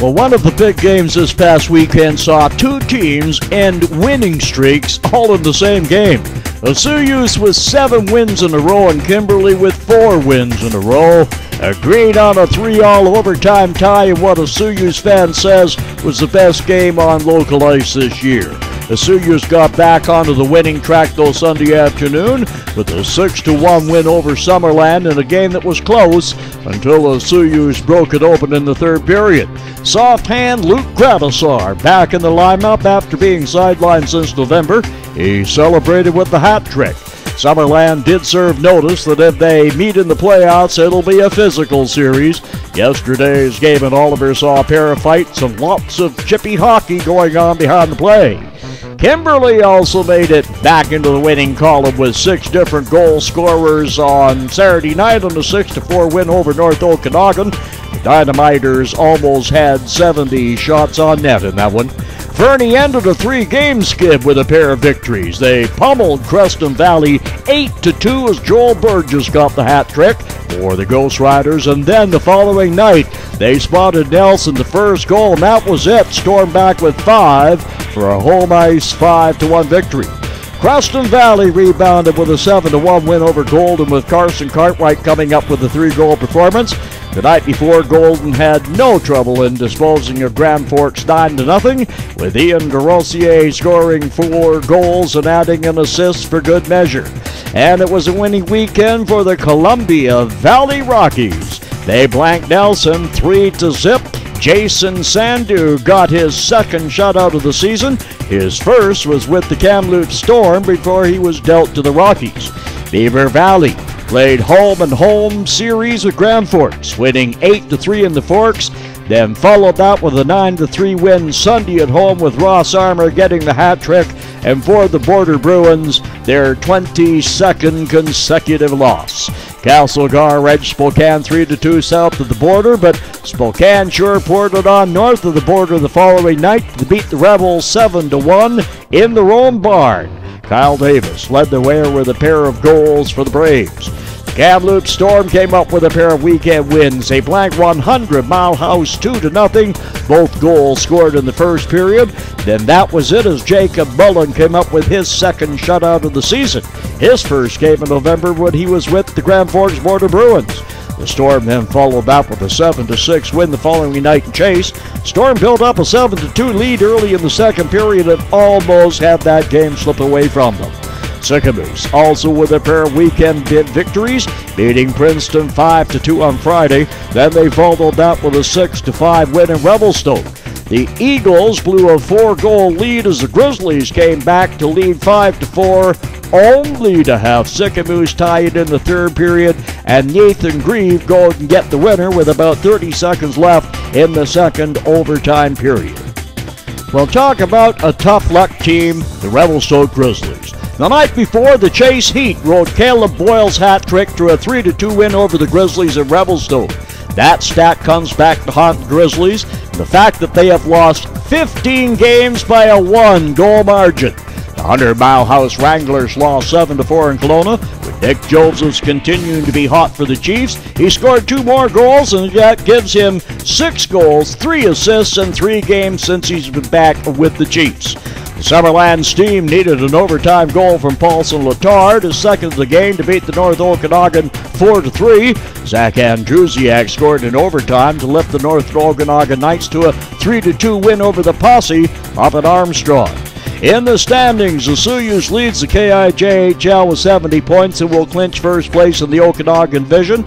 Well, one of the big games this past weekend saw two teams end winning streaks all in the same game. Osoyoos with 7 wins in a row and Kimberly with 4 wins in a row. Agreed on a 3-all overtime tie in what Osoyoos fan says was the best game on local ice this year. Osoyoos got back onto the winning track though Sunday afternoon with a 6-1 win over Summerland in a game that was close until Osoyoos broke it open in the third period. Soft hand Luke Gradisar back in the lineup after being sidelined since November. He celebrated with the hat trick. Summerland did serve notice that if they meet in the playoffs, it'll be a physical series. Yesterday's game in Oliver saw a pair of fights and lots of chippy hockey going on behind the play. Kimberly also made it back into the winning column with 6 different goal scorers on Saturday night on a 6-4 win over North Okanagan. The Dynamiters almost had 70 shots on net in that one. Fernie ended a 3-game skid with a pair of victories. They pummeled Creston Valley 8-2 as Joel Burgess got the hat trick for the Ghost Riders, and then the following night they spotted Nelson the first goal, and that was it. Stormed back with 5 for a home ice 5-1 victory. Creston Valley rebounded with a 7-1 win over Golden, with Carson Cartwright coming up with a 3-goal performance. The night before, Golden had no trouble in disposing of Grand Forks 9-0, with Ian DeRosier scoring 4 goals and adding an assist for good measure. And it was a winning weekend for the Columbia Valley Rockies. They blanked Nelson 3-0. Jason Sandu got his second shutout of the season. His first was with the Kamloops Storm before he was dealt to the Rockies. Beaver Valley played home-and-home series with Grand Forks, winning 8-3 in the Forks, then followed that with a 9-3 win Sunday at home with Ross Armour getting the hat trick, and for the Border Bruins, their 22nd consecutive loss. Castlegar edged Spokane 3-2 south of the border, but Spokane sure poured it on north of the border the following night to beat the Rebels 7-1 in the Rome Barn. Kyle Davis led the way with a pair of goals for the Braves. The Kamloops Storm came up with a pair of weekend wins. They blanked 100 Mile House 2-0. Both goals scored in the first period. Then that was it as Jacob Mullen came up with his second shutout of the season. His first game in November when he was with the Grand Forks Border Bruins. The Storm then followed that with a 7-6 win the following night in Chase. Storm built up a 7-2 lead early in the second period and almost had that game slip away from them. Sicamous also with a pair of weekend victories, beating Princeton 5-2 on Friday. Then they followed that with a 6-5 win in Revelstoke. The Eagles blew a 4-goal lead as the Grizzlies came back to lead 5-4, only to have Sicamous tie it in the third period and Nathan Grieve go and get the winner with about 30 seconds left in the second overtime period. Well, talk about a tough luck team, the Revelstoke Grizzlies. The night before, the Chase Heat rode Caleb Boyle's hat trick to a 3-2 win over the Grizzlies at Revelstoke. That stat comes back to haunt the Grizzlies, and the fact that they have lost 15 games by a 1-goal margin. The 100 Mile House Wranglers lost 7-4 in Kelowna, with Nick Josephs continuing to be hot for the Chiefs. He scored 2 more goals, and that gives him 6 goals, 3 assists in 3 games since he's been back with the Chiefs. The Summerland's team needed an overtime goal from Paulson Letard, his second of the game, to beat the North Okanagan 4-3. Zach Andrusiak scored in overtime to lift the North Okanagan Knights to a 3-2 win over the Posse up at Armstrong. In the standings, Osoyoos leads the KIJHL with 70 points and will clinch first place in the Okanagan Division.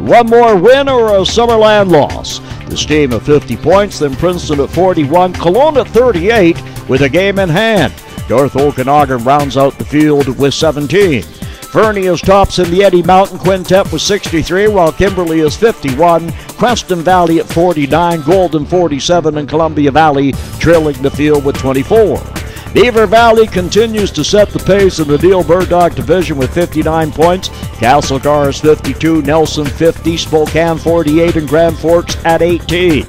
1 more win or a Summerland loss. This team at 50 points, then Princeton at 41, Kelowna at 38 with a game in hand. North Okanagan rounds out the field with 17. Fernie is tops in the Eddie Mountain Quintet with 63, while Kimberly is 51, Creston Valley at 49, Golden 47, and Columbia Valley trailing the field with 24. Beaver Valley continues to set the pace in the Neil Burdock division with 59 points. Castlegar is 52, Nelson 50, Spokane 48, and Grand Forks at 18.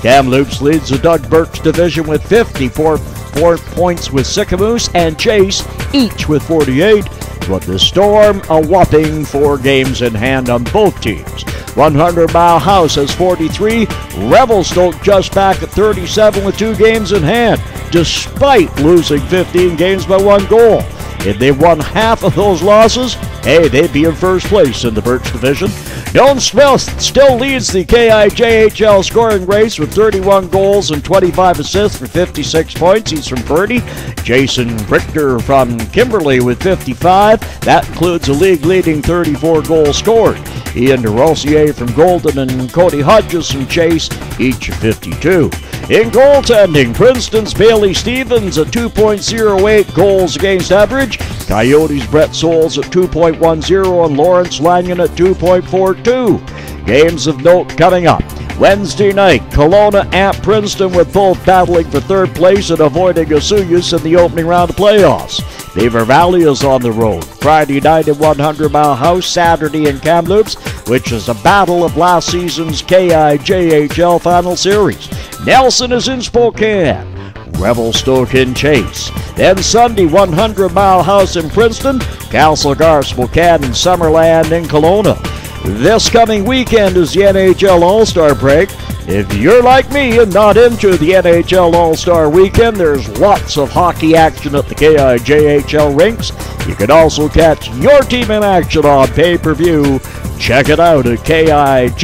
Kamloops leads the Doug Burke's division with 54 points with Sicamous and Chase, each with 48. But the Storm, a whopping 4 games in hand on both teams. 100 Mile House has 43. Revelstoke just back at 37 with 2 games in hand, despite losing 15 games by 1 goal. If they won half of those losses, hey, they'd be in first place in the Birch Division. Nolan Smith still leads the KIJHL scoring race with 31 goals and 25 assists for 56 points. He's from Purdy. Jason Brichter from Kimberley with 55. That includes a league-leading 34 goals scored. Ian DeRosier from Golden and Cody Hodges from Chase, each of 52. In goaltending, Princeton's Bailey Stevens at 2.08 goals against average. Coyotes' Brett Souls at 2.10 and Lawrence Lanyon at 2.42. Games of note coming up. Wednesday night, Kelowna at Princeton, with both battling for third place and avoiding Osoyoos in the opening round of playoffs. Beaver Valley is on the road. Friday night at 100 Mile House, Saturday in Kamloops, which is a battle of last season's KIJHL Final Series. Nelson is in Spokane. Revelstoke in Chase. Then Sunday, 100 Mile House in Princeton, Castlegar, Spokane, and Summerland in Kelowna. This coming weekend is the NHL All-Star break. If you're like me and not into the NHL All-Star weekend, there's lots of hockey action at the KIJHL rinks. You can also catch your team in action on pay-per-view. Check it out at kijhl.ca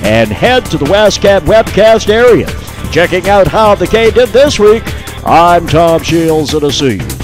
and head to the Westcat webcast area. Checking out how the K did this week, I'm Tom Shields, and I'll see you.